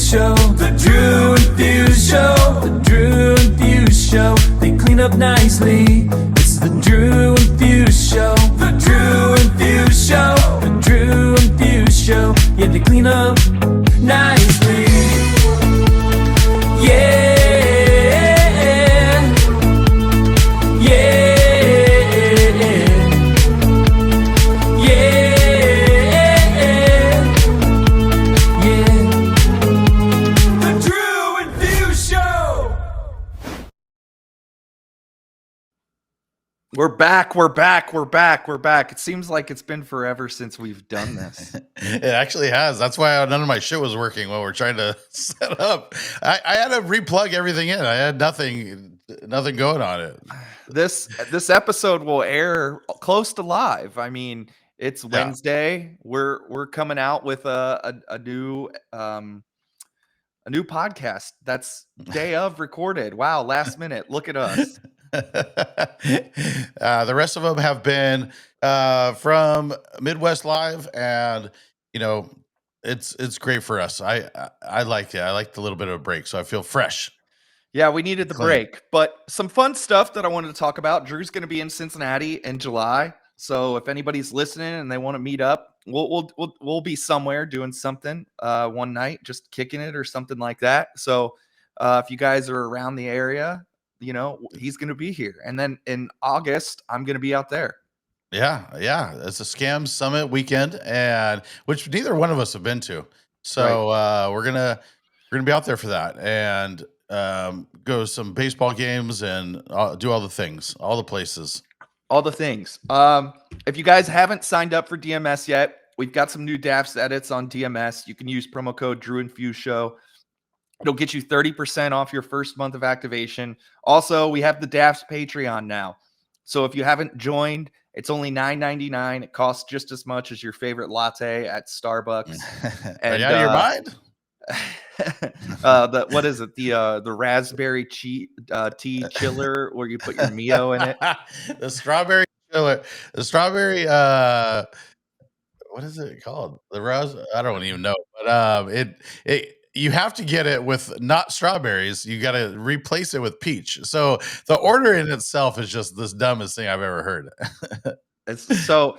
Show, the Drew and Fuse Show, the Drew and Fuse Show. They clean up nicely. It's the Drew and Fuse Show, the Drew and Fuse Show, the Drew and Fuse Show. Yeah, they clean up nicely. Yeah. We're back. It seems like it's been forever since we've done this. It actually has. That's why none of my shit was working while we're trying to set up. I had to replug everything in. I had nothing going on it. This episode will air close to live. I mean, it's Wednesday. We're coming out with a new podcast that's day of recorded. Wow, last minute. Look at us. The rest of them have been from Midwest Live, and it's great for us. I like it. I like the little bit of a break, so I feel fresh. Yeah, we needed the break, but some fun stuff that I wanted to talk about. Drew's going to be in Cincinnati in July, so if anybody's listening and they want to meet up, we'll be somewhere doing something one night, just kicking it or something like that. So if you guys are around the area, he's going to be here. And then in August, I'm going to be out there. Yeah. It's a Scam Summit weekend, and which neither one of us have been to. So we're gonna be out there for that, and go to some baseball games and do all the things, all the places. All the things. If you guys haven't signed up for DMS yet, we've got some new DAFS edits on DMS. You can use promo code Drew and Fuse Show. It'll get you 30% off your first month of activation. Also, we have the DAFS Patreon now. So if you haven't joined, it's only $9.99. It costs just as much as your favorite latte at Starbucks. And, are you out of your mind? What is it? The raspberry tea chiller where you put your Mio in it. The strawberry chiller. The strawberry what is it called? I don't even know. But you have to get it with not strawberries. You got to replace it with peach. So the order in itself is just the dumbest thing I've ever heard. So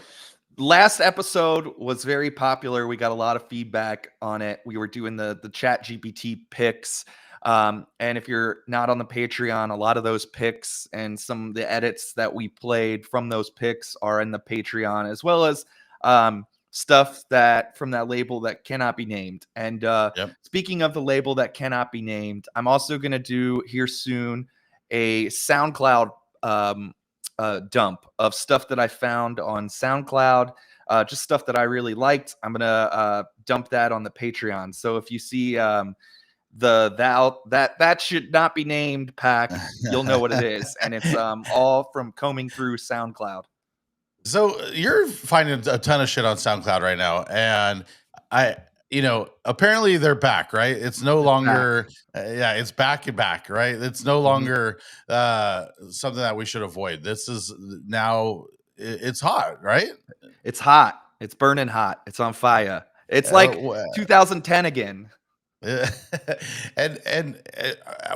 last episode was very popular. We got a lot of feedback on it. We were doing the ChatGPT picks. And if you're not on the Patreon, a lot of those picks and some of the edits that we played from those picks are in the Patreon, as well as stuff that from that label that cannot be named. And speaking of the label that cannot be named, I'm also going to do here soon a SoundCloud dump of stuff that I found on SoundCloud, just stuff that I really liked. I'm going to dump that on the Patreon. So if you see that should not be named pack, you'll know what it is. And it's all from combing through SoundCloud. So you're finding a ton of shit on SoundCloud right now, and apparently they're back, right? It's no longer, it's back and back, right? It's no longer something that we should avoid. This is now, it's hot, right? It's hot. It's burning hot. It's on fire. It's like 2010 again. And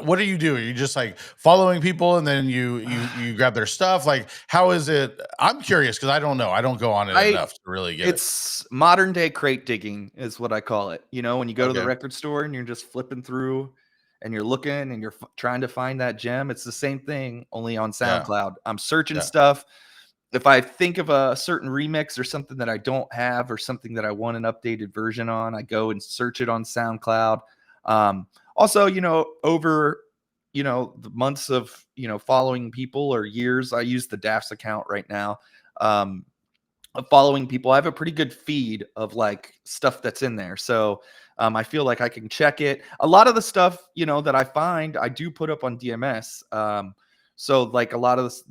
what do you do? Are you just like following people and then you grab their stuff? Like, how is it? I'm curious because I don't know. I don't go on it enough to really get it's modern day crate digging is what I call it. When you go to the record store and you're just flipping through and you're looking and you're trying to find that gem. It's the same thing, only on SoundCloud. I'm searching stuff. If I think of a certain remix or something that I don't have or something that I want an updated version on, I go and search it on SoundCloud. Also, over, the months of, following people or years, I use the DAFS account right now. Of following people, I have a pretty good feed of like stuff that's in there. So I feel like I can check it. A lot of the stuff, that I find, I do put up on DMS. So like a lot of this,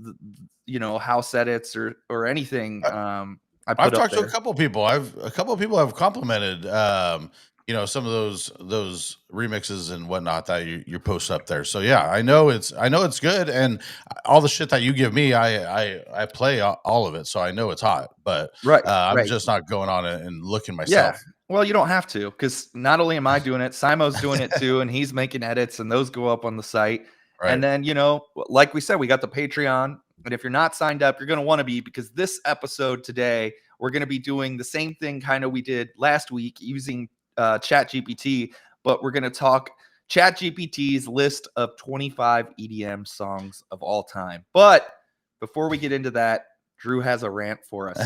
house edits or anything. I've talked to a couple people. A couple of people have complimented, some of those remixes and whatnot that you post up there. So yeah, I know it's good, and all the shit that you give me, I play all of it, so I know it's hot. But I'm just not going on it and looking myself. Well, you don't have to, because not only am I doing it, Simo's doing it too, and he's making edits, and those go up on the site. Right. And then, like we said, we got the Patreon. And if you're not signed up, you're going to want to be, because this episode today, we're going to be doing the same thing kind of we did last week using ChatGPT, but we're going to talk ChatGPT's list of 25 EDM songs of all time. But before we get into that, Drew has a rant for us.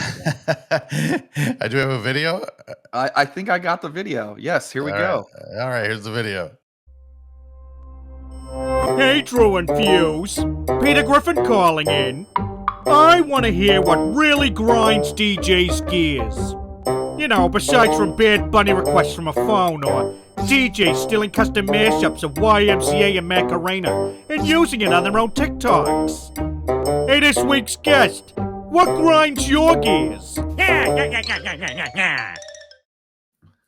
I do have a video. I think I got the video. Yes, here we go. All right, here's the video. Hey, Drew and Fuse. Peter Griffin calling in. I want to hear what really grinds DJ's gears. Besides from Bad Bunny requests from a phone or DJs stealing custom mashups of YMCA and Macarena and using it on their own TikToks. Hey, this week's guest, what grinds your gears? All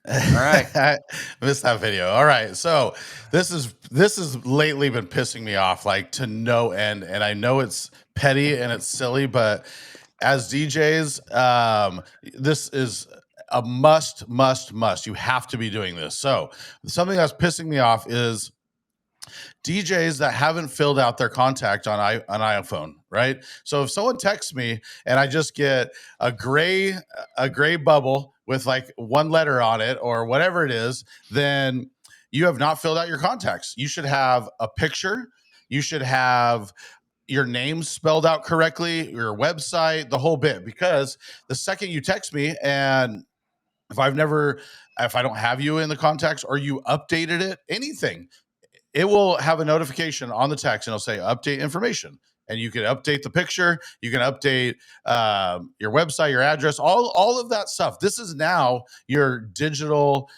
right. I missed that video. All right. So this has lately been pissing me off like to no end. And I know it's petty and it's silly, but as DJs, this is a must. You have to be doing this. So something that's pissing me off is DJs that haven't filled out their contact on iPhone, right? So if someone texts me and I just get a gray bubble with like one letter on it or whatever it is, then you have not filled out your contacts. You should have a picture. You should have your name spelled out correctly, your website, the whole bit, because the second you text me and if I don't have you in the contacts or you updated it, anything, it will have a notification on the text and it'll say update information. And you can update the picture. You can update your website, your address, all of that stuff. This is now your digital,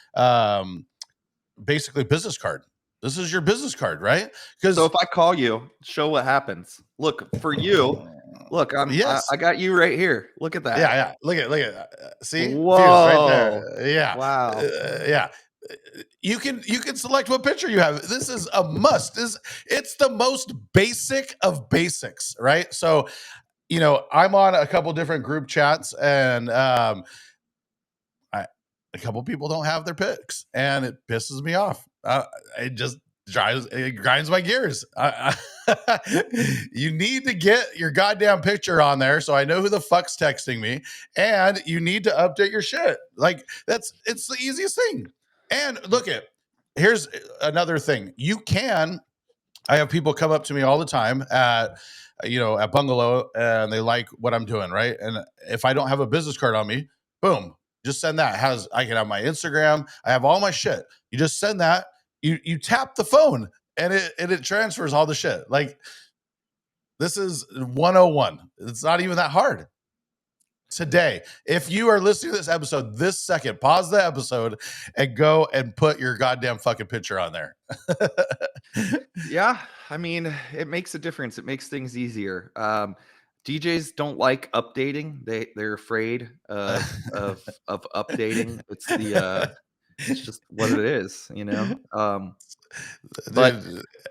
basically business card. This is your business card, right? So if I call you, show what happens. Look, for you, look, I got you right here. Look at that. Yeah. Look at see? Whoa. Fuse right there. Yeah. Wow. Yeah. You can select what picture you have. This is a must. It's the most basic of basics, right? So, I'm on a couple different group chats and a couple people don't have their pics and it pisses me off. It just grinds my gears. You need to get your goddamn picture on there so I know who the fuck's texting me, and you need to update your shit. Like it's the easiest thing. And here's another thing. I have people come up to me all the time at Bungalow and they like what I'm doing, right? And if I don't have a business card on me, boom, just send that. I can have my Instagram. I have all my shit. You just send that. You tap the phone and it transfers all the shit. Like this is 101. It's not even that hard. Today, if you are listening to this episode this second, pause the episode and go and put your goddamn fucking picture on there. Yeah, I mean, it makes a difference. It makes things easier. DJs don't like updating. They're afraid of updating. It's just what it is, But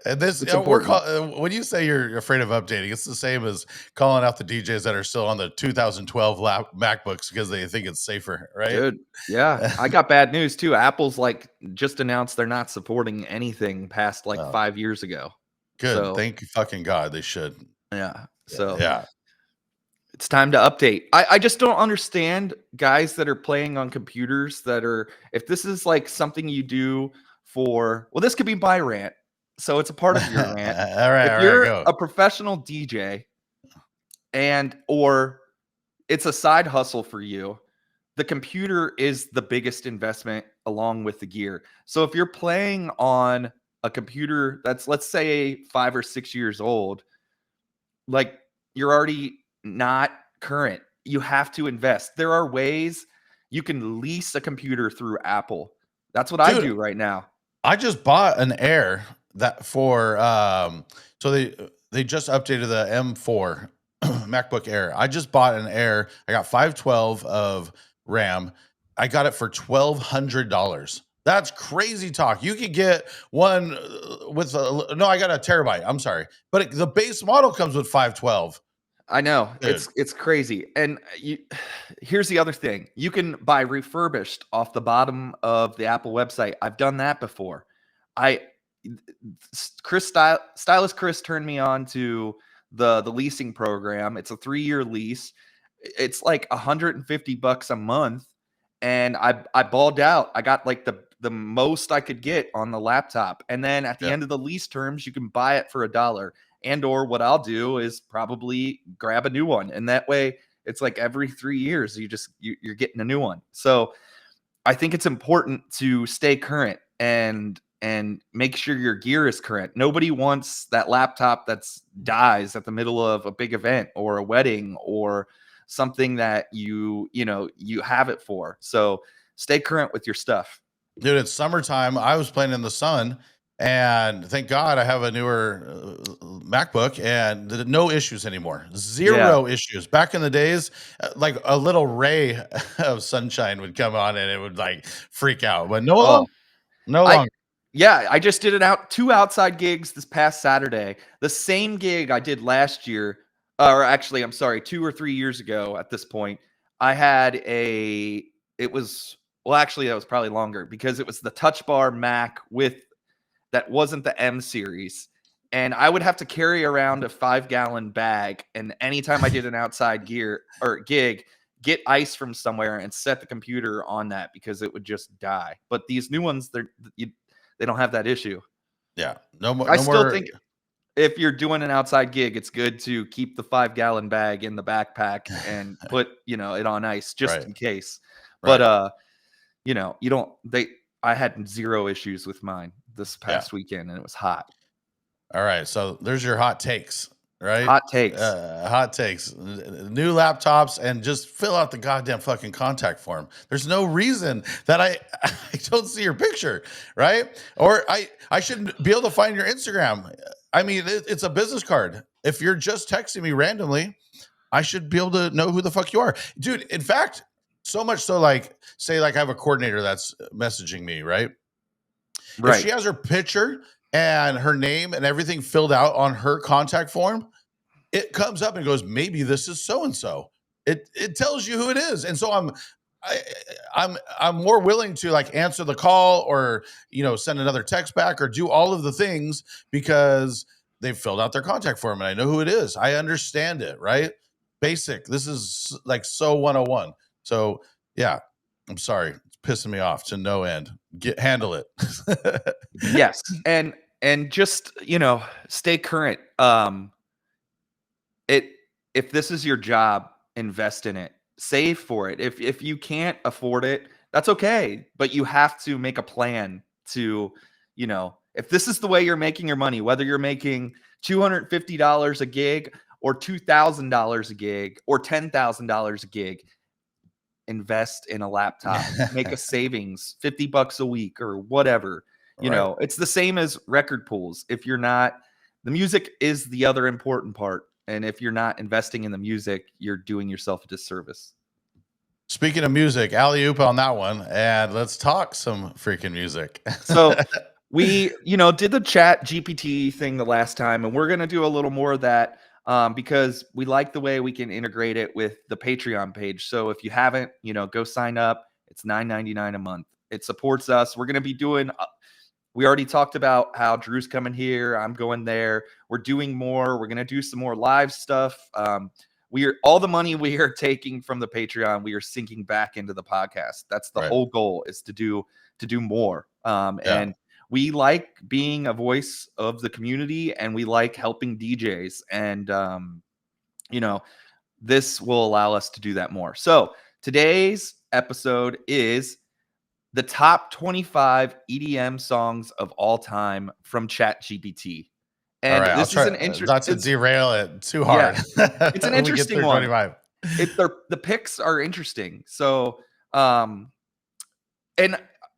and this, when you say you're afraid of updating, it's the same as calling out the DJs that are still on the 2012 MacBooks because they think it's safer, right? Dude, yeah. I got bad news too. Apple's just announced they're not supporting anything past 5 years ago. Good. So, thank you fucking God. They should. Yeah. So yeah. It's time to update. I just don't understand guys that are playing on computers if this is something you do this could be my rant. So it's a part of your rant. All right. If you're a professional DJ or it's a side hustle for you, the computer is the biggest investment along with the gear. So if you're playing on a computer that's, let's say, 5 or 6 years old, you're already not current. You have to invest. There are ways you can lease a computer through Apple. That's what I do right now. I just bought an Air that for so they just updated the M4 MacBook Air. I just bought an Air. I got 512 of RAM. I got it for $1,200. That's crazy talk. You could get one with I got a terabyte. I'm sorry, but the base model comes with 512. I know. Dude. It's crazy. And here's the other thing. You can buy refurbished off the bottom of the Apple website. I've done that before. Stylist Chris turned me on to the leasing program. It's a 3-year lease. It's like $150 a month. And I balled out. I got like the most I could get on the laptop. And then at the end of the lease terms, you can buy it for $1. And or what I'll do is probably grab a new one. And that way it's like every 3 years, you're getting a new one. So I think it's important to stay current and make sure your gear is current. Nobody wants that laptop that's dies at the middle of a big event or a wedding or something that you have it for. So stay current with your stuff. Dude, it's summertime. I was playing in the sun, and thank God I have a newer MacBook, and no issues anymore. Zero issues. Back in the days, like a little ray of sunshine would come on and it would like freak out. But no longer. Yeah, I just did 2 outside gigs this past Saturday. The same gig I did last year, or actually, I'm sorry, 2 or 3 years ago at this point. I had that was probably longer because it was the Touch Bar Mac that wasn't the M series. And I would have to carry around a 5-gallon bag. And anytime I did an outside gig, get ice from somewhere and set the computer on that because it would just die. But these new ones, they don't have that issue. Yeah. I still think if you're doing an outside gig, it's good to keep the 5-gallon bag in the backpack and put, it on ice just in case. But, I had zero issues with mine this past weekend and it was hot. All right. So there's your hot takes, right? Hot takes. New laptops, and just fill out the goddamn fucking contact form. There's no reason that I don't see your picture, right? Or I shouldn't be able to find your Instagram. I mean, it's a business card. If you're just texting me randomly, I should be able to know who the fuck you are. Dude, in fact, so much so, like, say, like, I have a coordinator that's messaging me, right? If she has her picture and her name and everything filled out on her contact form, it comes up and goes, maybe this is so-and-so. It tells you who it is. And so I'm more willing to like answer the call or, send another text back or do all of the things because they've filled out their contact form and I know who it is. I understand it, right? Basic. This is like so 101. So yeah, I'm sorry. It's pissing me off to no end. Handle it. Yes. And just, stay current. If this is your job, invest in it, save for it. If you can't afford it, that's okay. But you have to make a plan to, if this is the way you're making your money, whether you're making $250 a gig or $2,000 a gig or $10,000 a gig, invest in a laptop, make a savings, $50 a week or whatever. It's the same as record pools. If you're not, the music is the other important part. And if you're not investing in the music, you're doing yourself a disservice. Speaking of music, alley-oop on that one. And let's talk some freaking music. So we, did the ChatGPT thing the last time, and we're going to do a little more of that because we like the way we can integrate it with the Patreon page. So if you haven't, go sign up. It's $9.99 a month. It supports us. We're going to be doing we already talked about how Drew's coming here. I'm going there. We're doing more. We're going to do some more live stuff. All the money we are taking from the Patreon, we are sinking back into the podcast. That's the whole goal, is to do more. And we like being a voice of the community, and we like helping DJs. And, this will allow us to do that more. So today's episode is the top 25 EDM songs of all time from ChatGPT. And this is an interesting. Not to derail it too hard. Yeah. It's an interesting one. The picks are interesting. So, and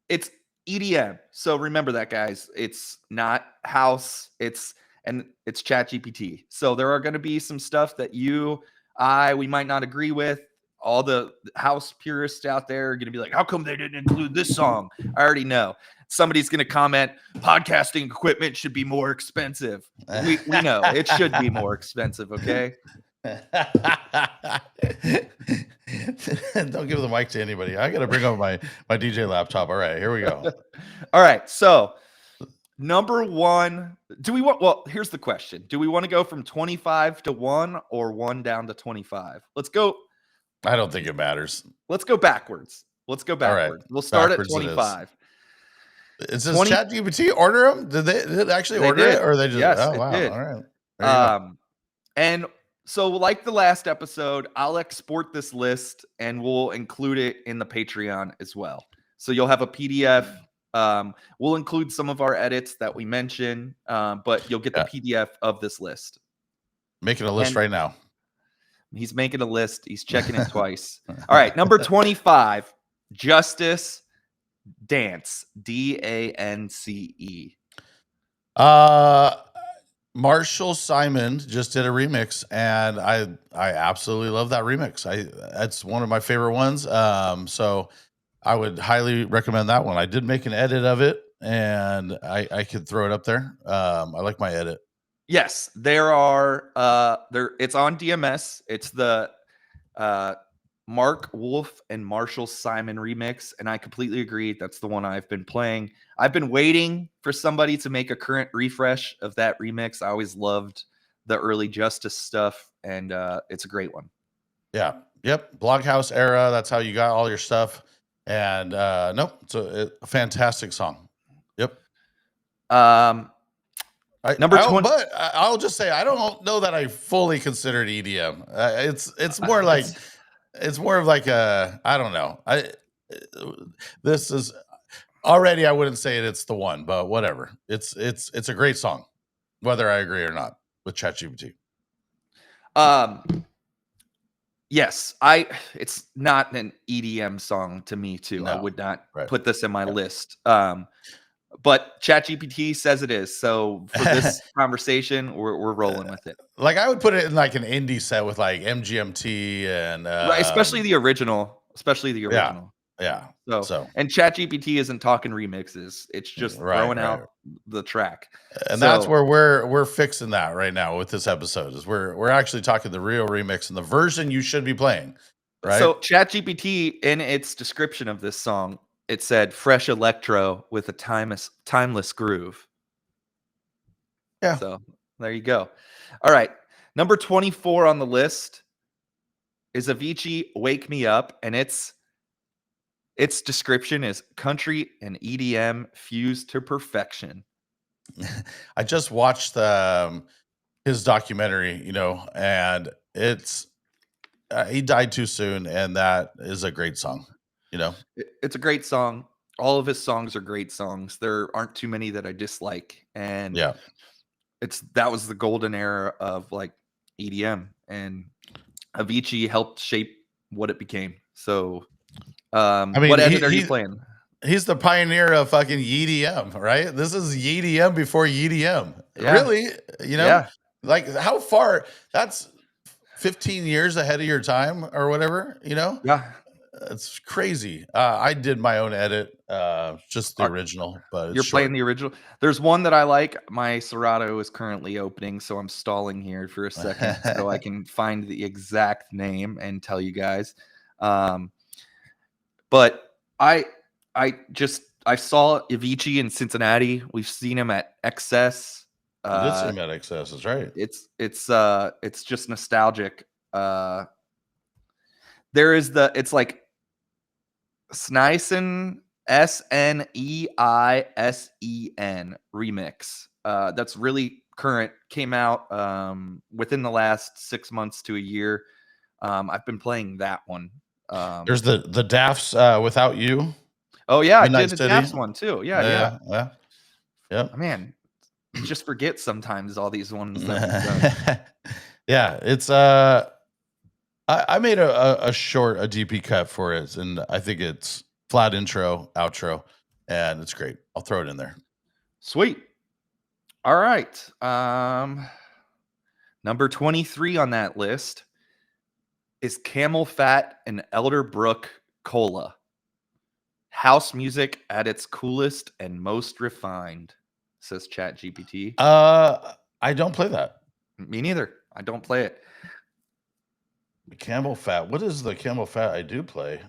it's EDM. So remember that, guys. It's not house. It's ChatGPT. So there are going to be some stuff that we might not agree with. All the house purists out there are going to be like, how come they didn't include this song? I already know. Somebody's going to comment, podcasting equipment should be more expensive. We know it should be more expensive. Okay. Don't give the mic to anybody. I got to bring up my DJ laptop. All right, here we go. All right, so number one, do we want? Well, here's the question: do we want to go from 25 to 1 or 1 down to 25? Let's go. I don't think it matters. Let's go backwards. Let's go backwards. We'll start Backwards at 25. It says ChatGPT order them? Did they actually order it, or they just? Yes, oh wow! Did. All right. There you go. And so, like the last episode, I'll export this list and we'll include it in the Patreon as well. So you'll have a PDF. We'll include some of our edits that we mention, but you'll get the PDF of this list. Making a list right now. He's making a list. He's checking it twice. All right, number 25, Justice Dance, DANCE. Marshall Simon just did a remix, and I absolutely love that remix. That's one of my favorite ones. So I would highly recommend that one. I did make an edit of it, and I could throw it up there. I like my edit. Yes, there are. It's on DMS. It's the Mark Wolf and Marshall Simon remix, and I completely agree. That's the one I've been playing. I've been waiting for somebody to make a current refresh of that remix. I always loved the early Justice stuff, and it's a great one. Yeah. Yep. Bloghouse era. That's how you got all your stuff. And nope, it's a fantastic song. Yep. Number 20. But I'll just say I don't know that I fully consider it EDM. It's more like it's more of like a, I don't know. This is already, I wouldn't say it's the one, but whatever. It's a great song, whether I agree or not with ChatGPT. Yes, it's not an EDM song to me too. No, I would not put this in my list. But ChatGPT says it is. So for this conversation, we're rolling with it. Like I would put it in like an indie set with like MGMT and right, especially the original. Yeah. So and ChatGPT isn't talking remixes. It's just throwing out the track. And that's where we're fixing that right now with this episode. Is we're actually talking the real remix and the version you should be playing. Right. So ChatGPT, in its description of this song, it said fresh electro with a timeless groove. Yeah. So there you go. All right. Number 24 on the list is Avicii Wake Me Up. And its description is country and EDM fused to perfection. I just watched his documentary, and it's he died too soon. And that is a great song. It's a great song. All of his songs are great songs. There aren't too many that I dislike. And that was the golden era of like EDM, and Avicii helped shape what it became. So what edit are you playing? He's the pioneer of fucking EDM, right? This is EDM before EDM. Yeah. Really? Like how far? That's 15 years ahead of your time or whatever, Yeah. It's crazy. I did my own edit, just the original. But you're playing the original. There's one that I like. My Serato is currently opening, so I'm stalling here for a second so I can find the exact name and tell you guys. But I saw Avicii in Cincinnati. We've seen him at XS. You did see him at XS. That's right. It's just nostalgic. There is it's like 𝐶𝐨𝐬𝐻, SNEISEN remix. That's really current. Came out within the last 6 months to a year. I've been playing that one. There's the DAFS Without You. Oh yeah, I did the DAFS one too. Yeah. Man, you just forget sometimes all these ones that we've done. Yeah, it's I made a DP cut for it, and I think it's flat intro, outro, and it's great. I'll throw it in there. Sweet. All right. Number 23 on that list is Camel Fat and Elderbrook Cola. House music at its coolest and most refined, says ChatGPT. I don't play that. Me neither. I don't play it. Camel Fat. What is the Camel Fat I do play?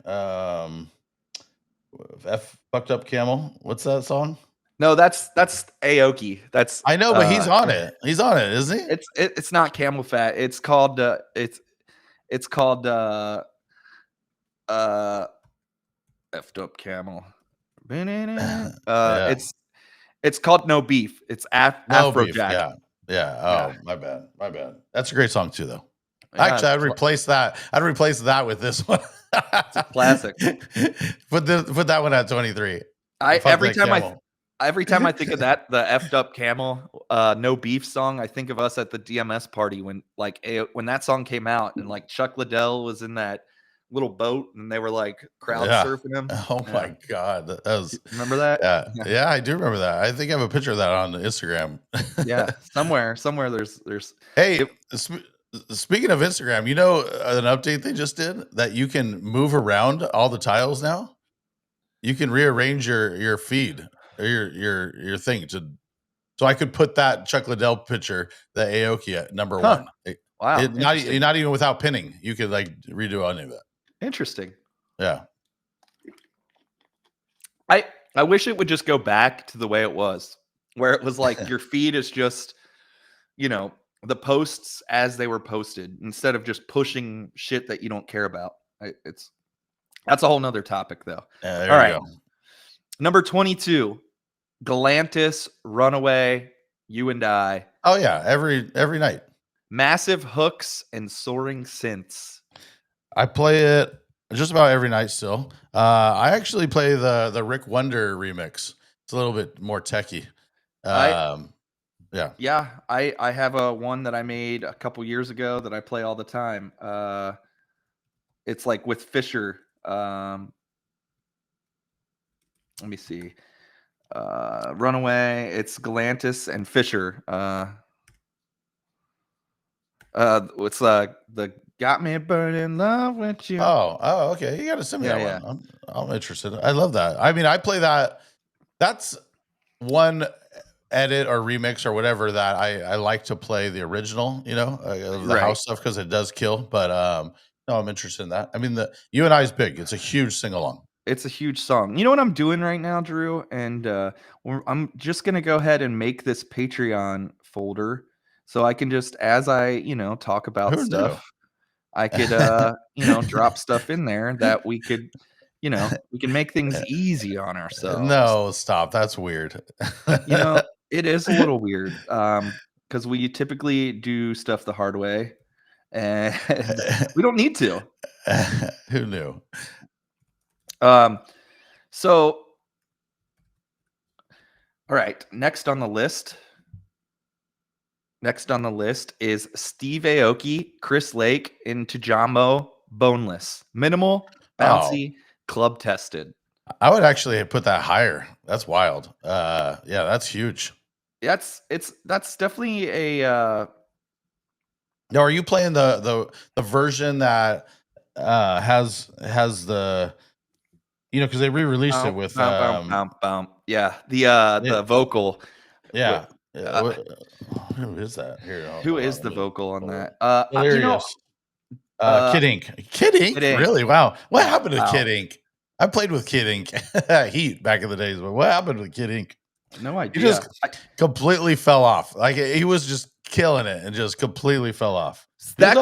F fucked up camel. What's that song? No, that's Aoki. That's I know, but he's on it. He's on it, isn't he? it's not Camel Fat. It's called it's called effed up camel. Yeah. It's called No Beef. It's No Beef. Afrojack. Yeah. Yeah. Oh, my bad. My bad. That's a great song too, though. Yeah, Actually, I'd replace that. I'd replace that with this one. it's a classic. Put that one at 23. Every time I think of that, the effed up camel, No Beef song, I think of us at the DMS party when when that song came out and like Chuck Liddell was in that little boat and they were like crowd surfing him. Oh my God. That was, remember that? Yeah, I do remember that. I think I have a picture of that on Instagram. Yeah. Somewhere there's Hey, speaking of Instagram, you know an update they just did that you can move around all the tiles now? You can rearrange your feed or your thing so I could put that Chuck Liddell picture, the Aoki at number 1. Wow. Not even without pinning. You could like redo any of that. Interesting. Yeah. I wish it would just go back to the way it was, where it was like your feed is just, the posts as they were posted instead of just pushing shit that you don't care about. That's a whole nother topic though. There All you right. go. Number 22, Galantis, Runaway, You and I. Oh yeah, every night. Massive hooks and soaring synths. I play it just about every night still. I actually play the Rick Wonder remix. It's a little bit more techie. Yeah, I have a one that I made a couple years ago that I play all the time. It's like with Fisher. Let me see. Runaway. It's Galantis and Fisher. It's the Got Me Burning in Love with You. Oh, okay. You got to send me that one. I'm interested. I love that. I mean, I play that. That's one edit or remix or whatever that I like to play the original, the house stuff because it does kill. But no, I'm interested in that. I mean, the You and I is big. It's a huge sing along. It's a huge song. You know what I'm doing right now, Drew? And I'm just gonna go ahead and make this Patreon folder so I can just, as I talk about stuff, I could drop stuff in there that we could, we can make things easy on ourselves. No, stop. That's weird. It is a little weird because we typically do stuff the hard way, and we don't need to. Who knew? So, all right. Next on the list is Steve Aoki, Chris Lake, and 𝐃𝐨𝐬𝐵, Boneless, minimal, bouncy, club tested. I would actually put that higher. That's wild. Yeah, that's huge. That's definitely a. Now, are you playing the version that has the, because they re-released it with yeah, the vocal. Yeah. Who is that? Here, who is the vocal on that? Hilarious. 𝐾𝐶𝐭. Really? Wow. What happened to 𝐾𝐶𝐭? I played with 𝐾𝐶𝐭 Heat back in the days, but what happened with 𝐾𝐶𝐭? No idea. He just completely fell off. Like he was just killing it and just completely fell off. That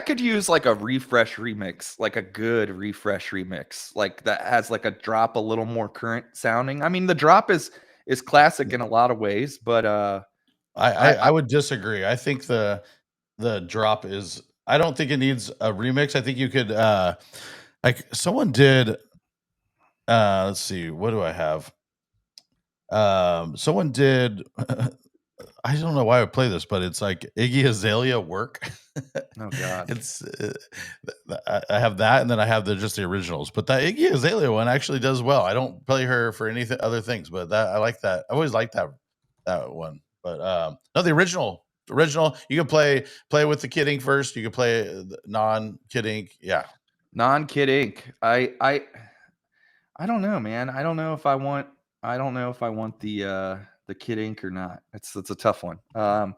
could use like a refresh remix, like a good refresh remix, like that has like a drop a little more current sounding. I mean, the drop is classic in a lot of ways, but I would disagree. I think the drop is. I don't think it needs a remix. I think you could like someone did. Let's see. What do I have? Someone did. I don't know why I would play this, but it's like 𝐸𝐴ZALEA work. Oh God, it's I have that, and then I have just the originals. But that 𝐸𝐴ZALEA one actually does well. I don't play her for anything other things, but that I like that. I always liked that one. But no, the original. You can play with the 𝐾𝐶𝐭 first. You can play non-𝐾𝐶𝐭. Yeah, non-𝐾𝐶𝐭. I don't know, man. I don't know if I want the 𝐾𝐶𝐭 or not. It's a tough one. All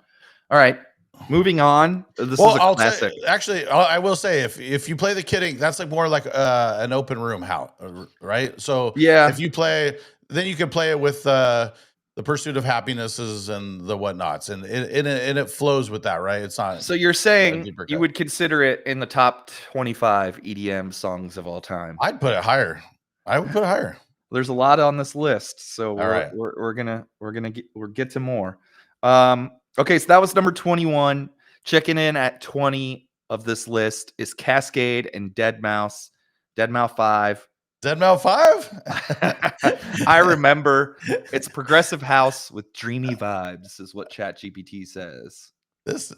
right. Moving on. This is a classic. Actually, I will say if you play the kidding, that's like more like an open room house, right? So Yeah. if you play, then you can play it with the pursuit of happinesses and the whatnots, and it flows with that, right? It's not. So you're saying deeper you cut. would consider it in the top 25 EDM songs of all time? I'd put it higher. I would put it higher. There's a lot on this list, so we're gonna get to more. Okay, so that was number 21. Checking in at 20 of this list is Cascade and deadmau5. deadmau5. 𝐷eadmau5? I remember it's progressive house with dreamy vibes, is what ChatGPT says. This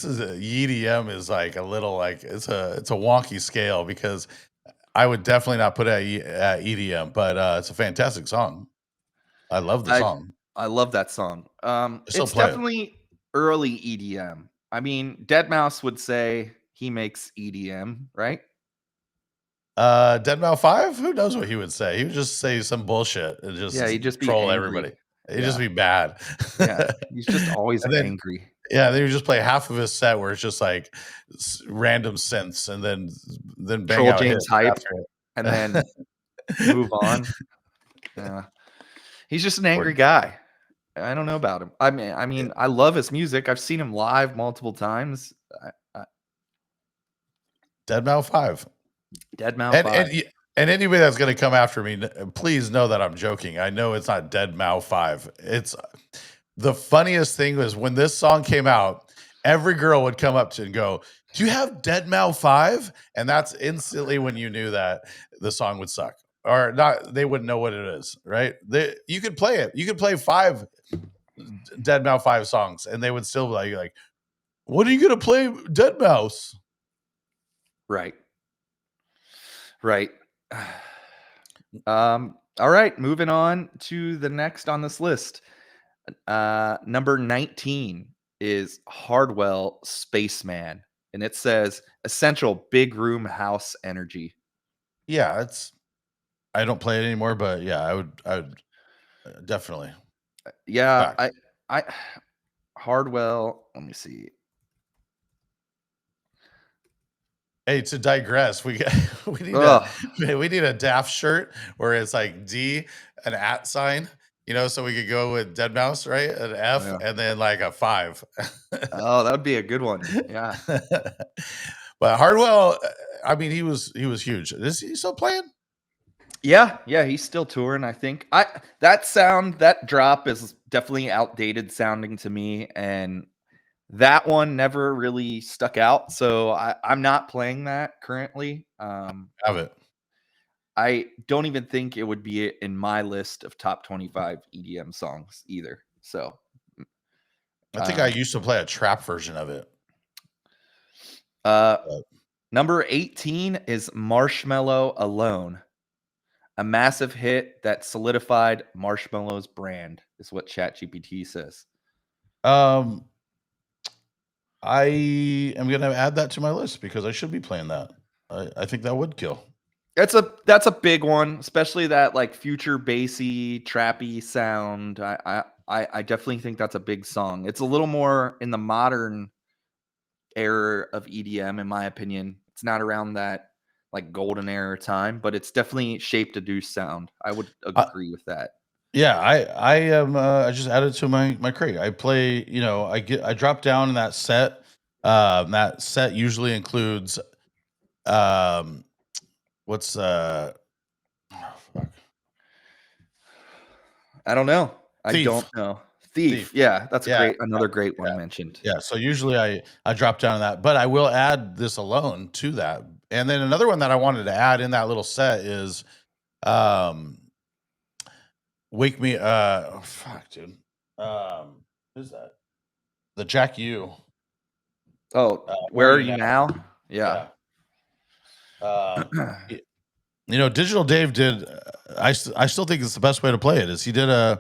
is a EDM is like a little like it's a wonky scale because I would definitely not put it at EDM, but it's a fantastic song. I love the song. I love that song. It's play it. definitely early EDM. I mean, deadmau5 would say he makes EDM, right? deadmau5? Who knows what he would say? He would just say some bullshit and he'd just be troll angry. everybody. He'd just be bad. Yeah, he's just always angry. Yeah, they would just play half of his set where it's just like random synths, and then bang Troll out James hype, after it. and then move on. Yeah, he's just an angry guy. I don't know about him. I mean, I love his music. I've seen him live multiple times. deadmau5. deadmau5. And anybody that's going to come after me, please know that I'm joking. I know it's not deadmau5. It's the funniest thing was when this song came out, every girl would come up to and go, "Do you have deadmau5?" And that's instantly when you knew that the song would suck or not. They wouldn't know what it is, right? You could play it. You could play 5 deadmau5 songs, and they would still be like, "What are you going to play, deadmau5?" Right. All right, moving on to the next on this list. Number 19 is Hardwell Spaceman, and it says essential big room house energy. Yeah, I don't play it anymore, but yeah, I would definitely. Yeah, I Hardwell, let me see. Hey, to digress, we need a DAFS shirt where it's like D, an @ sign, so we could go with deadmau5, right? An F, and then like a 5. Oh, that would be a good one. Yeah. But Hardwell, I mean, he was huge. Is he still playing? Yeah, he's still touring, I think. That drop is definitely outdated sounding to me, and that one never really stuck out, so I'm not playing that currently. Have it. I don't even think it would be in my list of top 25 EDM songs either. So I think I used to play a trap version of it. Number 18 is Marshmello Alone, a massive hit that solidified Marshmello's brand, is what ChatGPT says. I am going to add that to my list because I should be playing that. I think that would kill. That's a big one, especially that like future bassy, trappy sound. I definitely think that's a big song. It's a little more in the modern era of EDM, in my opinion. It's not around that like golden era time, but it's definitely shaped a deuce sound. I would agree with that. Yeah, I am. I just added to my crate. I play. I drop down in that set. That set usually includes. What's I don't know. Thief. I don't know. Thief. Yeah, that's great. Another great one mentioned. Yeah. So usually I drop down in that, but I will add this Alone to that. And then another one that I wanted to add in that little set is, Wake Me. Fuck, dude. Who's that? The Jack U. Oh, Where Are You Now? Yeah. Digital Dave did. I still think it's the best way to play it. Is he did a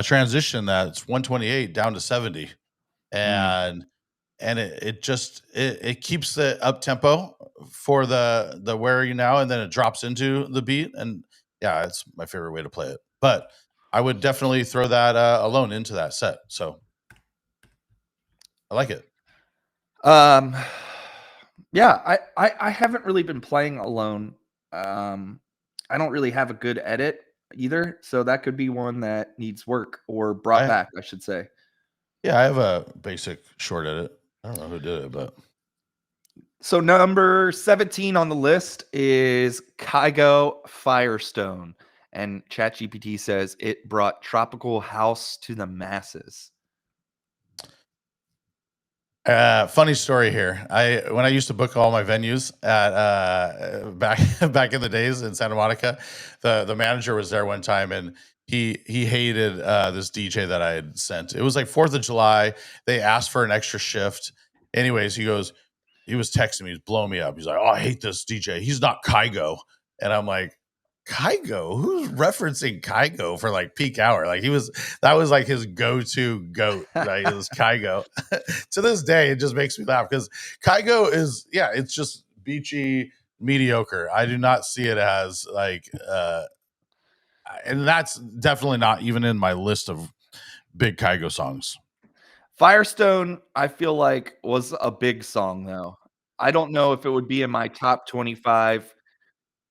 transition that's 128 down to 70, and it just keeps the up tempo for the Where Are You Now, and then it drops into the beat, and yeah, it's my favorite way to play it. But I would definitely throw that Alone into that set. So I like it. Yeah, I haven't really been playing alone. I don't really have a good edit either, so that could be one that needs work or brought back, I should say. Yeah, I have a basic short edit. I don't know who did it, but so number 17 on the list is 𝐾𝐨𝐽 Firestone, and ChatGPT says it brought tropical house to the masses. Funny story here. When I used to book all my venues at back in the days in Santa Monica, the manager was there one time and he hated this DJ that I had sent. It was like 4th of July. They asked for an extra shift. Anyways, he was texting me, he's blowing me up. He's like, "Oh, I hate this DJ. He's not 𝐾𝐨𝐽." And I'm like, 𝐾𝐨𝐽? Who's referencing 𝐾𝐨𝐽 for like peak hour? Like that was like his go-to goat. Like it was 𝐾𝐨𝐽. To this day, it just makes me laugh because 𝐾𝐨𝐽 is, yeah, it's just beachy, mediocre. I do not see it as like, and that's definitely not even in my list of big 𝐾𝐨𝐽 songs. Firestone, I feel like, was a big song though. I don't know if it would be in my top 25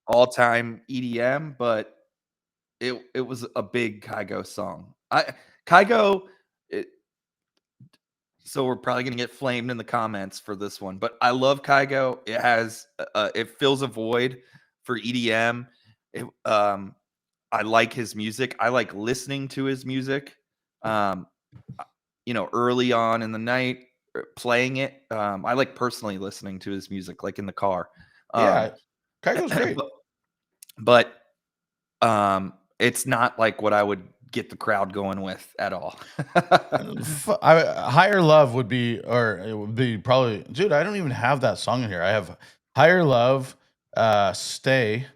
all-time EDM, but it was a big 𝐾𝐨𝐽 song. 𝐾𝐨𝐽, so we're probably gonna get flamed in the comments for this one, but I love 𝐾𝐨𝐽. It has it fills a void for EDM. I like his music. I like listening to his music. Early on in the night, playing it. I like personally listening to his music, like in the car. Yeah, 𝐾𝐨𝐽's great. But it's not like what I would get the crowd going with at all. Higher Love would be, or it would be probably, dude, I don't even have that song in here. I have Higher Love, Stay,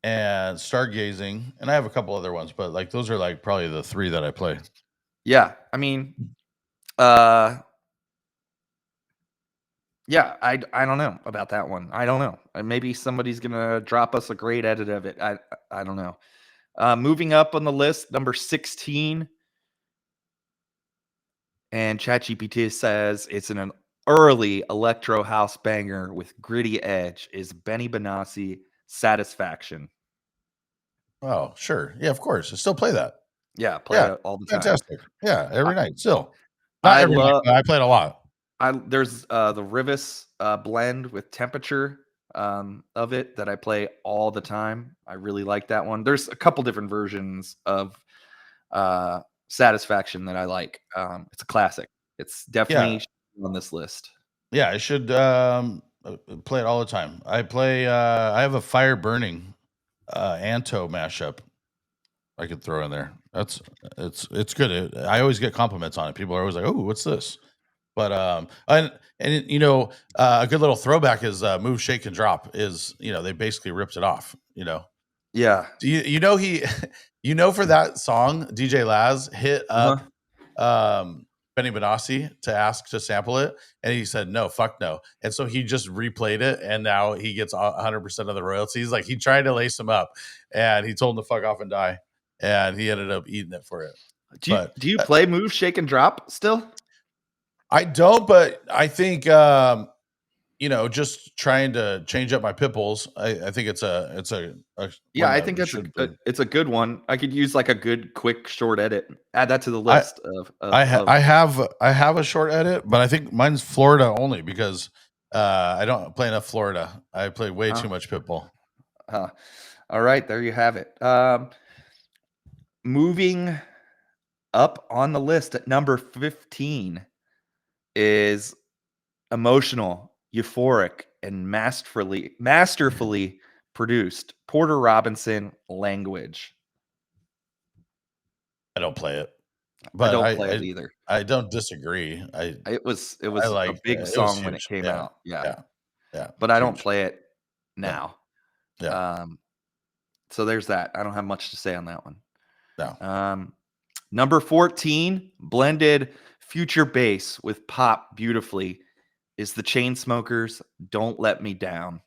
and Stargazing, and I have a couple other ones, but like those are like probably the 3 that I play. Yeah, I mean, yeah, I don't know about that one. I don't know. Maybe somebody's gonna drop us a great edit of it. I don't know. Moving up on the list, number 16, and ChatGPT says it's an early electro house banger with gritty edge, is Benny Benassi, Satisfaction. Oh, sure. Yeah, of course. I still play that. Yeah, play it all the time. Fantastic. Yeah, every night still. Not every night, but I play it a lot. There's the Rivas blend with Temperature of it that I play all the time. I really like that one. There's a couple different versions of Satisfaction that I like. It's a classic. It's definitely on this list. Yeah, I should play it all the time. I have a Fire Burning Anto mashup I could throw in there. It's good. I always get compliments on it. People are always like, "Oh, what's this?" But a good little throwback is Move, Shake, and Drop is, they basically ripped it off. Yeah. For that song, DJ Laz hit up Benny Benassi to ask to sample it, and he said no, fuck no, and so he just replayed it, and now he gets 100% of the royalties. Like, he tried to lace him up, and he told him to fuck off and die, and he ended up eating it for it. Do you play Move, Shake, and Drop still? I don't, but I think just trying to change up my pit bulls. I think it's a I think it's a good one. I could use like a good quick short edit. Add that to the list. I have a short edit, but I think mine's Florida only because I don't play enough Florida. I play way too much pit bull. All right, there you have it. Moving up on the list at number 15 is emotional, euphoric, and masterfully produced Porter Robinson, Language. I don't play it, but I don't play it either. I don't disagree. It was a big song when it came out. Yeah. But I don't play it now. Yeah. So there's that. I don't have much to say on that one. No. Number 14, blended future bass with pop beautifully, is the Chainsmokers, Don't Let Me Down.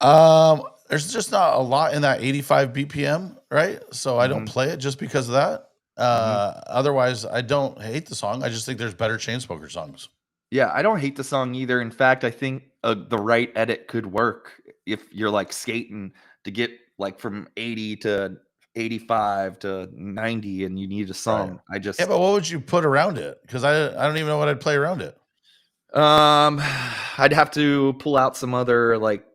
There's just not a lot in that 85 BPM, right? So I don't play it just because of that. Otherwise, I don't hate the song. I just think there's better Chainsmokers songs. Yeah, I don't hate the song either. In fact, I think the right edit could work if you're like skating to get like from 80 to 85 to 90 and you need a song. Right. Yeah, but what would you put around it? Because I don't even know what I'd play around it. I'd have to pull out some other like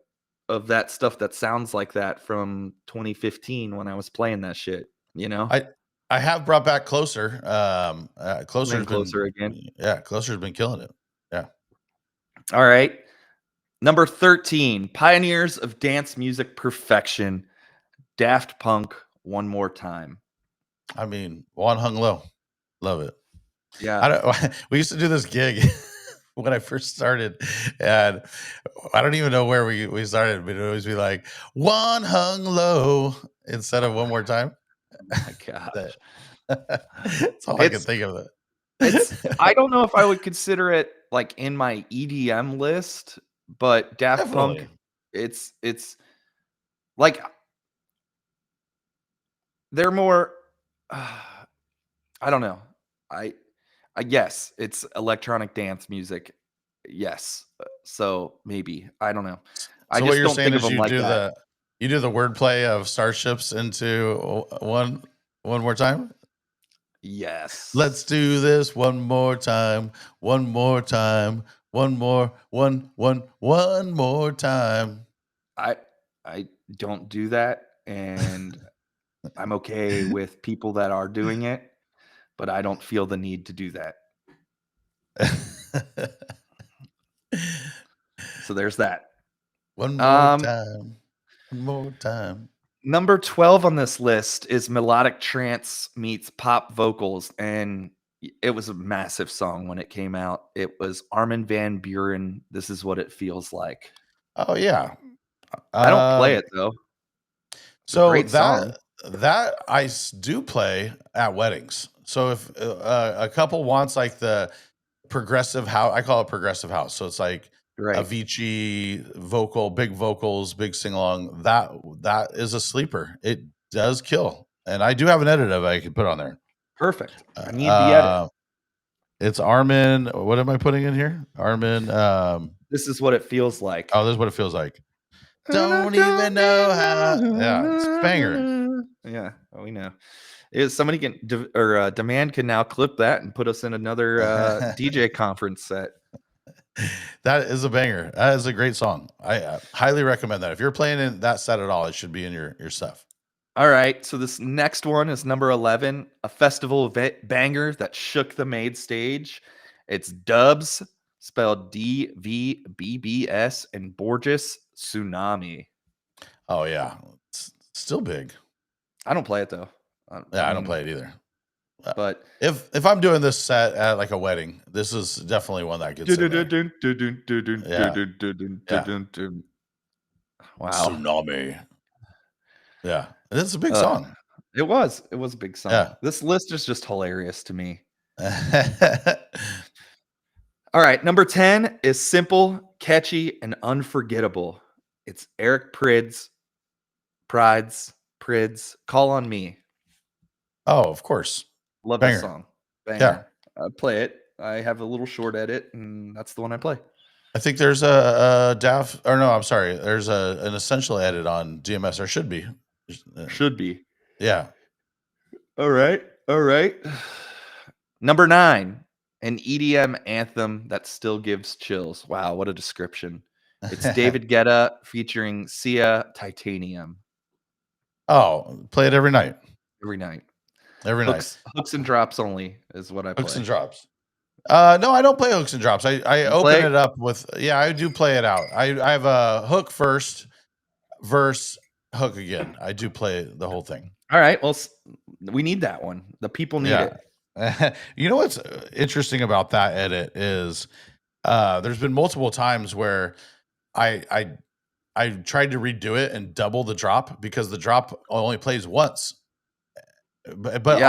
of that stuff that sounds like that from 2015 when I was playing that shit, you know? I have brought back Closer. Closer again. Yeah, Closer's been killing it. Yeah. All right. Number 13, Pioneers of Dance Music Perfection, Daft Punk, One More Time. I mean, One Hung Low. Love it. Yeah. We used to do this gig when I first started, and I don't even know where we started, but it would always be like, One Hung Low instead of One More Time. Oh my gosh. That's all I can think of it. I don't know if I would consider it like in my EDM list, but Daft Punk, it's like they're more I don't know. I guess it's electronic dance music. Yes. So maybe. I don't know. I So just what you're don't saying think of is them like that. you do the wordplay of starships into one more time? Yes. Let's do this one more time. One more time. One more time. I don't do that, and I'm okay with people that are doing it, but I don't feel the need to do that. So there's that. One more time. One more time. Number 12 on this list is melodic trance meets pop vocals, and it was a massive song when it came out. It was Armin van Buuren, This Is What It Feels Like. Oh yeah. I don't play it though. So great song. that I do play at weddings. So if a couple wants like the progressive house, I call it progressive house. So it's like Avicii vocal, big vocals, big sing along. That is a sleeper. It does kill, and I do have an edit of it I can put on there. Perfect. I need the edit. It's Armin. What am I putting in here? Armin. This Is What It Feels Like. Oh, this is what it feels like. Don't even know how. Yeah, it's banger. Yeah, we know. Somebody can Demand can now clip that and put us in another DJ conference set. That is a banger. That is a great song. I highly recommend that. If you're playing in that set at all, it should be in your stuff. All right. So this next one is number 11, a festival banger that shook the maid stage. It's Dubs, spelled DVBBS, and Borges Tsunami. Oh yeah, it's still big. I don't play it though. I don't play it either. But if I'm doing this set at like a wedding, this is definitely one that gets in there. Wow. Tsunami. Yeah. It's a big song. It was a big song. Yeah. This list is just hilarious to me. All right. Number 10 is simple, catchy, and unforgettable. It's Eric Prydz, Call on Me. Oh, of course. Love that song. Banger. Yeah. I play it. I have a little short edit, and that's the one I play. I think there's a DAF, or no, I'm sorry. There's an essential edit on DMS. There should be. Should be. Yeah. All right. Number 9, an EDM anthem that still gives chills. Wow, what a description. It's David Guetta featuring Sia Titanium. Oh, play it every night. Every night. Hooks and drops only is what I play. Hooks and drops. No, I don't play hooks and drops. I open it up with, I do play it out. I have a hook first, verse, hook again. I do play the whole thing. All right. Well, we need that one. The people need it. You know what's interesting about that edit is there's been multiple times where I tried to redo it and double the drop because the drop only plays once. But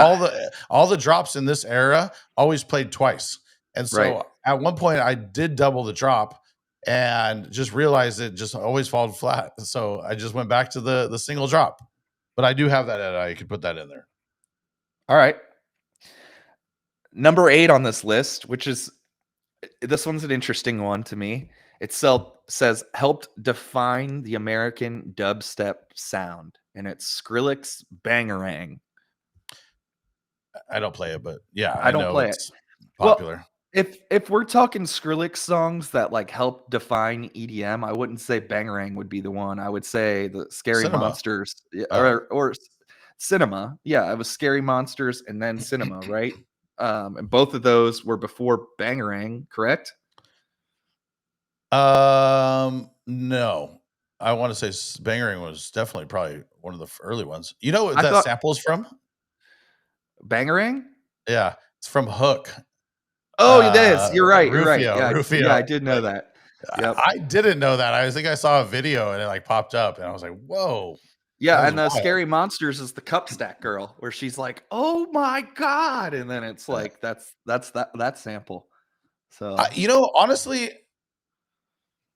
all the drops in this era always played twice. And so at one point I did double the drop and just realized it just always falls flat. So I just went back to the single drop. But I do have that edit. I could put that in there. All right. Number 8 on this list, which is this one's an interesting one to me. It says helped define the American dubstep sound, and it's Skrillex Bangarang. I don't play it, but yeah, I don't know play it's it. popular. Well, if we're talking Skrillex songs that like help define EDM, I wouldn't say Bangarang would be the one. I would say the Scary Cinema. Monsters or Cinema. Yeah, it was Scary Monsters and then Cinema, right? And both of those were before Bangarang, correct? No. I want to say Bangarang was definitely probably one of the early ones. You know what I sample is from? Bangarang? Yeah, it's from Hook. Oh, it is. You're right. You're right. Rufio, Yeah, Rufio. yeah, I did know that. Yep. I didn't know that. I think I saw a video and it like popped up, and I was like, "Whoa!" Yeah, and the Scary Monsters is the cup stack girl, where she's like, "Oh my god!" and then it's like that's that sample. So you know, honestly,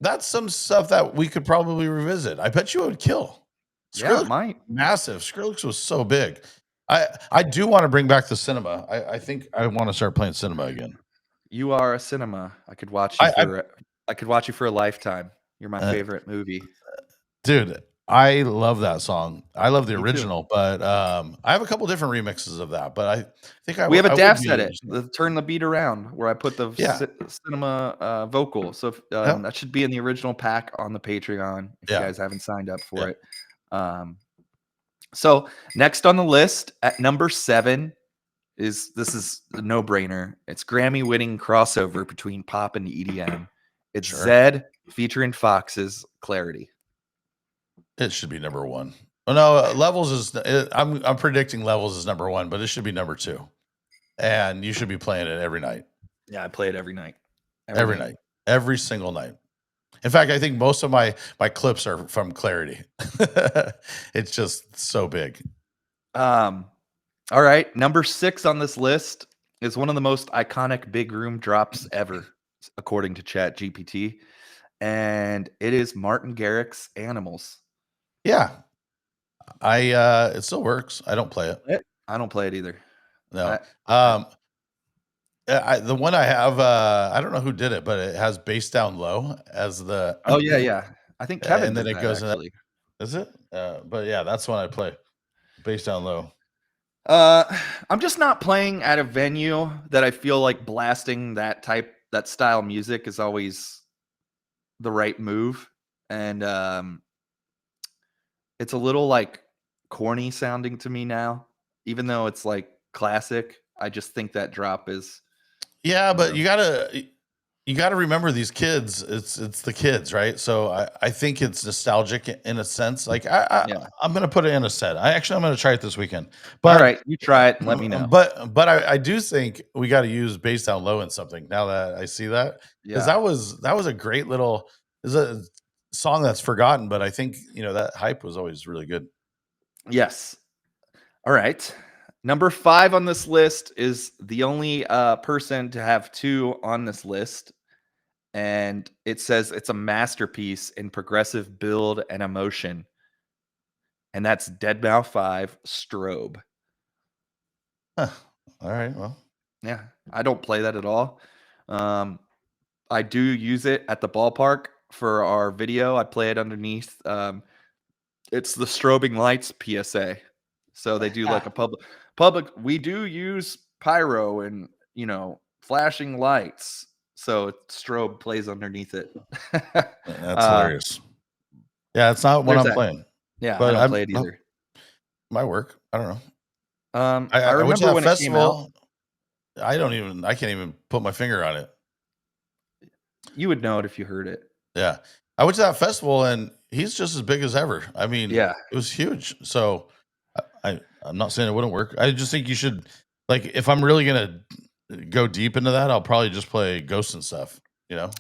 that's some stuff that we could probably revisit. I bet you it would kill. Yeah, it might. Massive. Skrillex was so big. I do want to bring back the cinema. I think I want to start playing cinema again. You are a cinema. I could watch you I could watch you for a lifetime. You're my favorite movie. Dude, I love that song. I love the original, but I have a couple different remixes of that. But I think we have a DAFS edit, turn the beat around, where I put the cinema vocal. So that should be in the original pack on the Patreon if you guys haven't signed up for it. So next on the list at number 7 this is a no-brainer. It's Grammy-winning crossover between pop and EDM. It's Zedd featuring Fox's Clarity. It should be number 1. Oh no, Levels is. I'm predicting Levels is number 1, but it should be number 2. And you should be playing it every night. Yeah, I play it every night. Every night. Every single night. In fact, I think most of my clips are from Clarity. It's just so big. All right, number 6 on this list is one of the most iconic big room drops ever, according to ChatGPT, and it is Martin Garrix's "Animals." Yeah, it still works. I don't play it. I don't play it either. No. The one I have, I don't know who did it, but it has bass down low as the. Oh yeah. I think Kevin. And then did it goes actually. In that, is it? But yeah, that's one I play. Bass down low. I'm just not playing at a venue that I feel like blasting that style music is always the right move, and it's a little like corny sounding to me now, even though it's like classic. I just think that drop is. Yeah, but you gotta remember these kids. It's the kids, right? So I think it's nostalgic in a sense. Like I'm gonna put it in a set. I'm gonna try it this weekend. But all right, you try it and let me know. But I do think we got to use bass down low in something. Now that I see that, because that was a great little. Is a song that's forgotten, but I think that hype was always really good. Yes. All right. Number 5 on this list is the only person to have 2 on this list. And it says it's a masterpiece in progressive build and emotion. And that's deadmau5 Strobe. Huh. All right. Well, yeah, I don't play that at all. I do use it at the ballpark for our video. I play it underneath. It's the strobing lights PSA. So they do like a public. We do use pyro and flashing lights. So strobe plays underneath it. That's hilarious. Yeah, it's not what I'm playing. Yeah, but I don't play it either. Might work. I don't know. I remember when festival, it came out. I can't even put my finger on it. You would know it if you heard it. Yeah. I went to that festival and he's just as big as ever. I mean, it was huge. So I'm not saying it wouldn't work. I just think you should, like, if I'm really going to go deep into that, I'll probably just play Ghosts and stuff,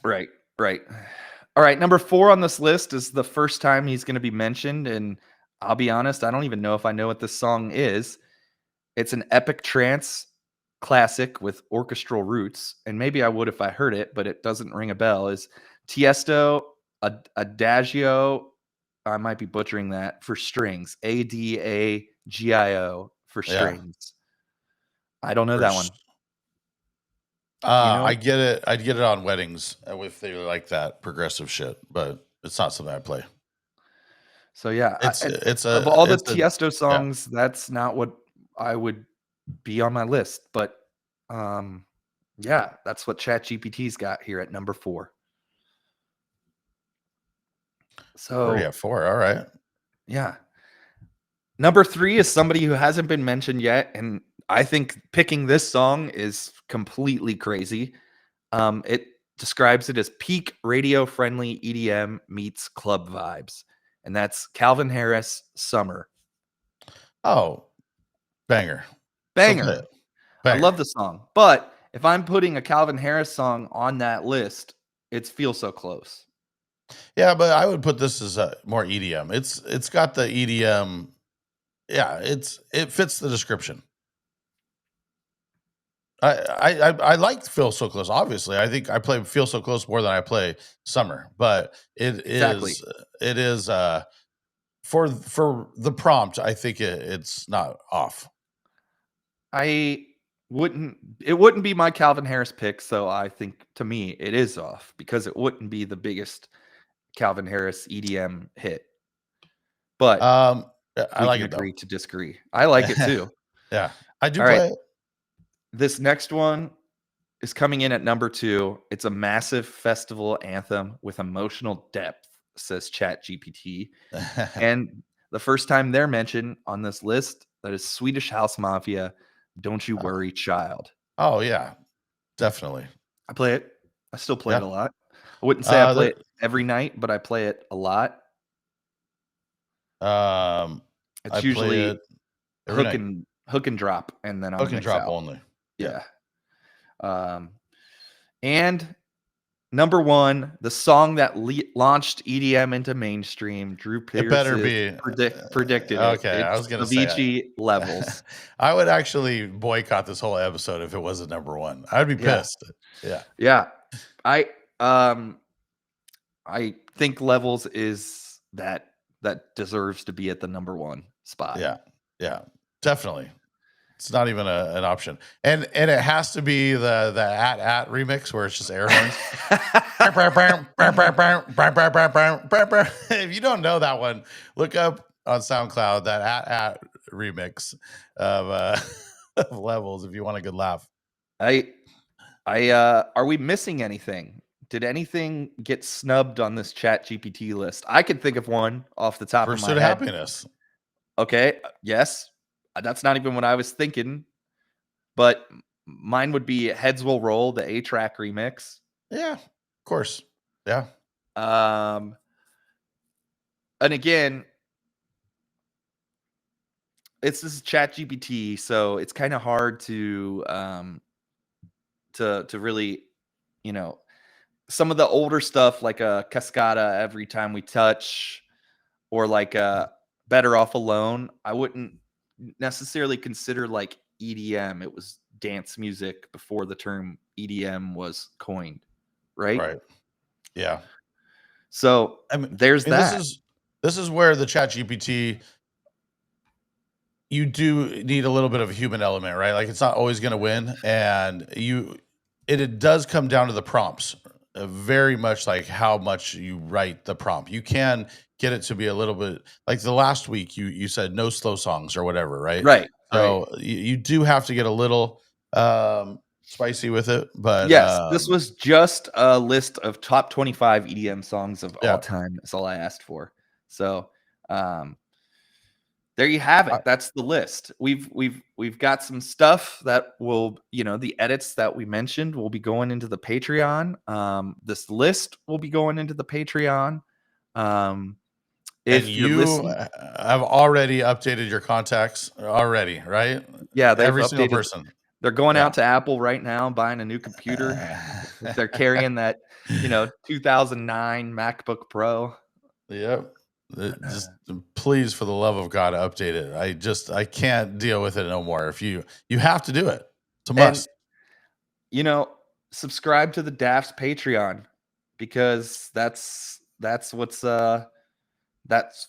Right. All right. Number 4 on this list is the first time he's going to be mentioned. And I'll be honest, I don't even know if I know what this song is. It's an epic trance classic with orchestral roots. And maybe I would if I heard it, but it doesn't ring a bell. Is Tiesto Adagio, I might be butchering that, for strings. ADAGIO for strings. I don't know that one. I get it. I'd get it on weddings if they like that progressive shit, but it's not something I play. So yeah, It's of all the a Tiesto songs, that's not what I would be on my list. But yeah, that's what ChatGPT's got here at number 4. So already at 4. All right. yeah. Number 3 is somebody who hasn't been mentioned yet, and I think picking this song is completely crazy. It describes it as peak radio-friendly EDM meets club vibes, and that's Calvin Harris, Summer. Oh, banger. Banger. I Banger. love the song, but if I'm putting a Calvin Harris song on that list, it's Feel So Close. Yeah, but I would put this as more EDM. It's got the EDM. Yeah, it fits the description. I like Feel So Close. Obviously, I think I play Feel So Close more than I play Summer, but Exactly. it is for the prompt. I think it's not off. It wouldn't be my Calvin Harris pick, so I think to me it is off because it wouldn't be the biggest Calvin Harris EDM hit. But I we like can it though. agree to disagree. I like it too. Yeah, I do All play right. it. This next one is coming in at number 2. It's a massive festival anthem with emotional depth, says ChatGPT. And the first time they're mentioned on this list, that is Swedish House Mafia, Don't You Worry, Child. Oh yeah, definitely. I play it. I still play it Yeah. a lot. I wouldn't say I play it every night, but I play it a lot. It's I usually play it every night. hook and drop, and then I'll Hook and mix drop out. only. Yeah. And number 1, the song that launched EDM into mainstream, Drew Pierce It better be predicted it. Okay, I was gonna say Avicii Levels. I would actually boycott this whole episode if it wasn't number 1. I'd be pissed. Yeah. I think Levels is that deserves to be at the number 1 spot. Yeah, definitely. It's not even an option, and it has to be the at remix where it's just air horns. If you don't know that one, look up on SoundCloud that at remix of Levels if you want a good laugh. Are we missing anything? Did anything get snubbed on this ChatGPT list? I could think of one off the top of my Pursuit of head. Happiness. Okay, yes. That's not even what I was thinking, but mine would be Heads Will Roll, the A-Track remix. Yeah, of course. Yeah. And again, this is ChatGPT, so it's kind of hard to really, some of the older stuff like a Cascada, Every Time We Touch, or like Better Off Alone, I wouldn't necessarily consider like EDM. It was dance music before the term EDM was coined, right? Yeah. So there's that. This is where the ChatGPT, you do need a little bit of a human element, right? Like it's not always going to win, and it does come down to the prompts, very much like how much you write the prompt. You can get it to be a little bit like the last week you said no slow songs or whatever, right? Right. So you do have to get a little spicy with it, but yes, this was just a list of top 25 EDM songs of all time. That's all I asked for. So there you have it. That's the list. We've got some stuff that will, the edits that we mentioned will be going into the Patreon. This list will be going into the Patreon. If you have already updated your contacts already, right? Yeah, every single person. They're going out to Apple right now, buying a new computer. If they're carrying that, 2009 MacBook Pro. Yep. Just please, for the love of God, update it. I can't deal with it no more. If you have to do it. It's a must. Subscribe to the DAFS Patreon, because that's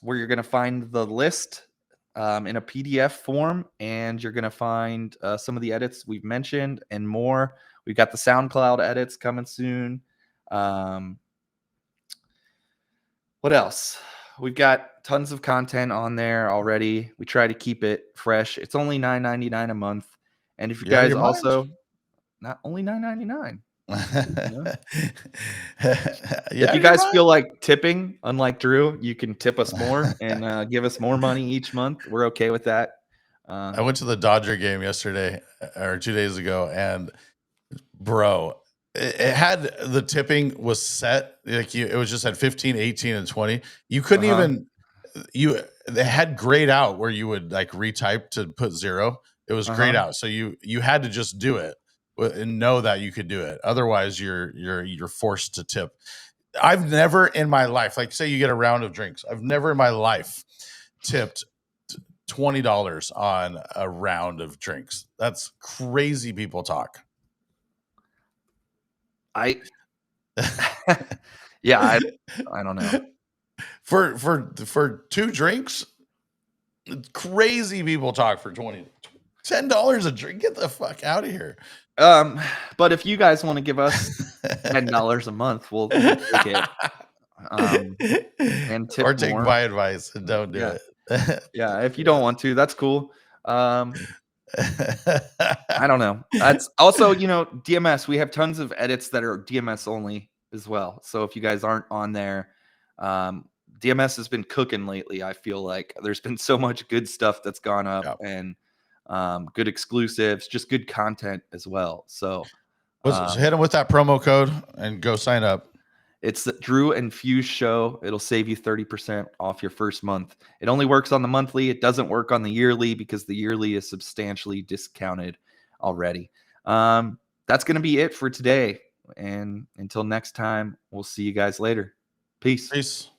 where you're going to find the list in a PDF form, and you're going to find some of the edits we've mentioned and more. We've got the SoundCloud edits coming soon. What else? We've got tons of content on there already. We try to keep it fresh. It's only $9.99 a month. And if you guys also not only $9.99. If you guys feel like tipping, unlike Drew, you can tip us more and give us more money each month. We're okay with that. I went to the Dodger game yesterday or 2 days ago, and bro, it had the tipping was set like it was just at 15, 18, and 20. You couldn't even they had grayed out where you would like retype to put 0. It was grayed out, so you had to just do it and know that you could do it. Otherwise, you're forced to tip. I've never in my life, like say you get a round of drinks, I've never in my life tipped $20 on a round of drinks. That's crazy people talk. I don't know. For 2 drinks, crazy people talk for $10 a drink. Get the fuck out of here. But if you guys want to give us $10 a month, we'll take it. And tip or take more. my advice and don't do it. Yeah, if you don't want to, that's cool. I don't know. That's also, DMS. We have tons of edits that are DMS only as well. So if you guys aren't on there, DMS has been cooking lately. I feel like there's been so much good stuff that's gone up and good exclusives, just good content as well. So hit them with that promo code and go sign up. It's the Drew and Fuse show. It'll save you 30% off your first month. It only works on the monthly. It doesn't work on the yearly because the yearly is substantially discounted already. That's going to be it for today. And until next time, we'll see you guys later. Peace.